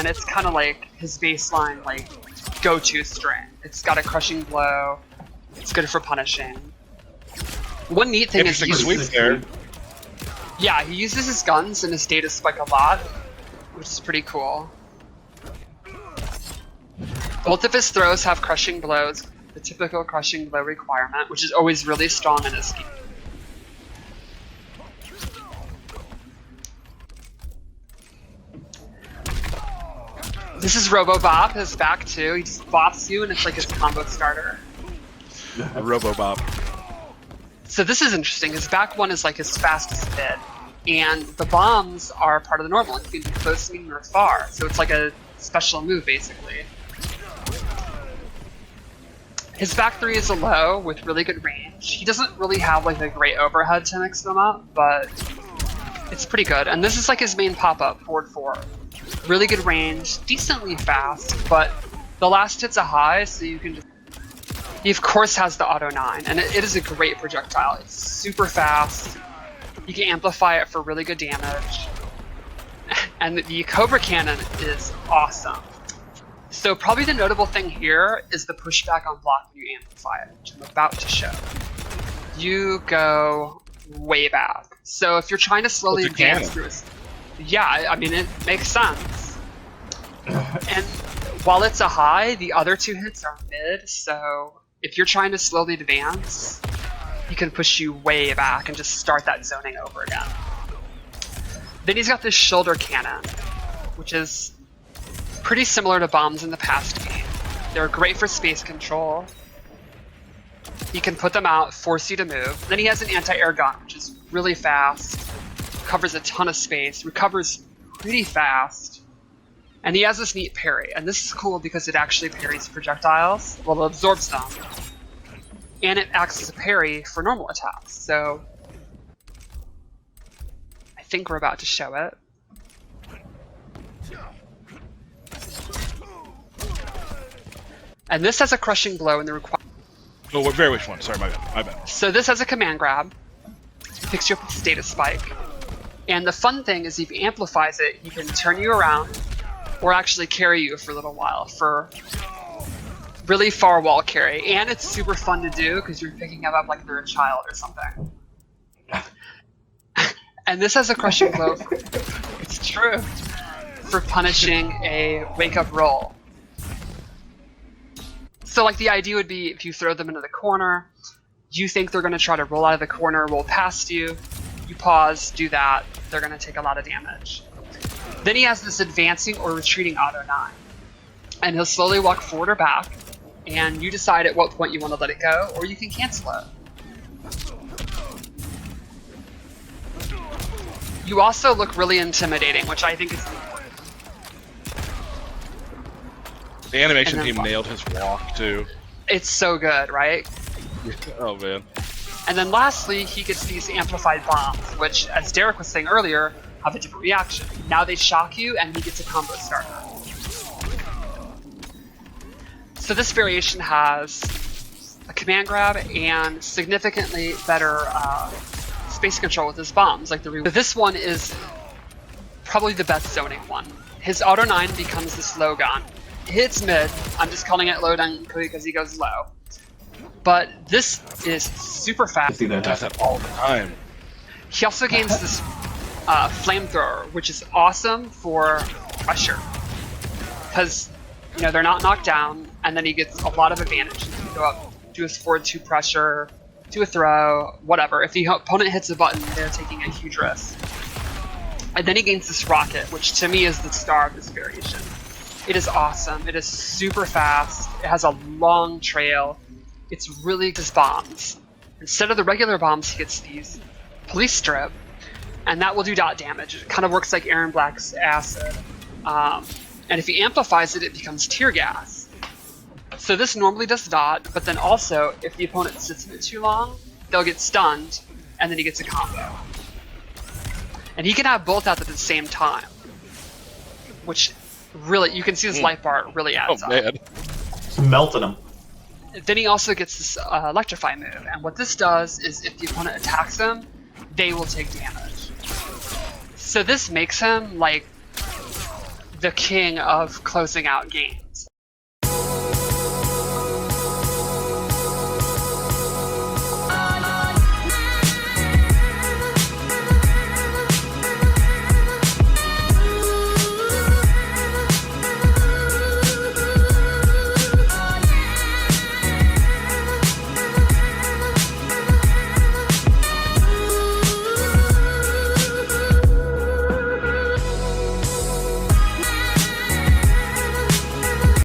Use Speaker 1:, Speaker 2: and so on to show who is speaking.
Speaker 1: and it's kind of like his baseline like go-to string. It's got a crushing blow. It's good for punishing. One neat thing is he uses, yeah, he uses his guns and his data spike a lot, which is pretty cool. Both of his throws have crushing blows, the typical crushing blow requirement, which is always really strong in this game. This is Robobop, his back too. He just bops you and it's like his combo starter.
Speaker 2: Robobop.
Speaker 1: So this is interesting. His back one is like his fastest bid. And the bombs are part of the normal. You can do close, medium, or far. So it's like a special move basically. His back three is a low with really good range. He doesn't really have like a great overhead to mix them up, but it's pretty good. And this is like his main pop-up, forward 4. Really good range, decently fast, but the last hit's a high, so you can just... He of course has the auto 9, and it is a great projectile. It's super fast. You can amplify it for really good damage. And the Cobra Cannon is awesome. So probably the notable thing here is the pushback on block when you amplify it, which I'm about to show. You go way back. So if you're trying to slowly advance through it, yeah, I mean, it makes sense. And while it's a high, the other two hits are mid, so if you're trying to slowly advance, he can push you way back and just start that zoning over again. Then he's got this shoulder cannon, which is pretty similar to bombs in the past game. They're great for space control. He can put them out, force you to move. Then he has an anti-air gun, which is really fast, covers a ton of space, recovers pretty fast, and he has this neat parry. And this is cool because it actually parries projectiles, well, it absorbs them, and it acts as a parry for normal attacks. So I think we're about to show it. And this has a crushing blow in the requirement.
Speaker 2: Oh, very which one? Sorry, my bad.
Speaker 1: So this has a command grab, picks you up with status spike, and the fun thing is if he amplifies it, he can turn you around or actually carry you for a little while for really far wall carry. And it's super fun to do because you're picking him up like they're a child or something. And this has a crushing blow. It's true. For punishing a wake-up roll. So like the idea would be if you throw them into the corner, you think they're going to try to roll out of the corner, roll past you, you pause, do that, they're going to take a lot of damage. Then he has this advancing or retreating auto 9. And he'll slowly walk forward or back, and you decide at what point you want to let it go, or you can cancel it. You also look really intimidating, which I think is important.
Speaker 2: The animation team nailed his walk, too.
Speaker 1: It's so good, right?
Speaker 2: Oh, man.
Speaker 1: And then lastly, he gets these amplified bombs, which, as Derek was saying earlier, have a different reaction. Now they shock you, and he gets a combo starter. So this variation has a command grab and significantly better space control with his bombs, like the this one is probably the best zoning one. His auto 9 becomes this low gun. It hits mid. I'm just calling it low down because he goes low. But this is super fast.
Speaker 2: He does that all the time.
Speaker 1: He also gains this flamethrower, which is awesome for pressure. Because, you know, they're not knocked down, and then he gets a lot of advantage. He can go up to his forward 2 pressure, to a throw, whatever. If the opponent hits a button, they're taking a huge risk. And then he gains this rocket, which to me is the star of this variation. It is awesome. It is super fast. It has a long trail. It's really just bombs. Instead of the regular bombs, he gets these police strip, and that will do dot damage. It kind of works like Aaron Black's acid. And if he amplifies it, it becomes tear gas. So this normally does dot, but then also, if the opponent sits in it too long, they'll get stunned, and then he gets a combo. And he can have both out at the same time, which really, you can see this life bar really adds up.
Speaker 2: Man.
Speaker 3: It's melting him.
Speaker 1: Then he also gets this electrify move, and what this does is if the opponent attacks him, they will take damage. So this makes him like the king of closing out games.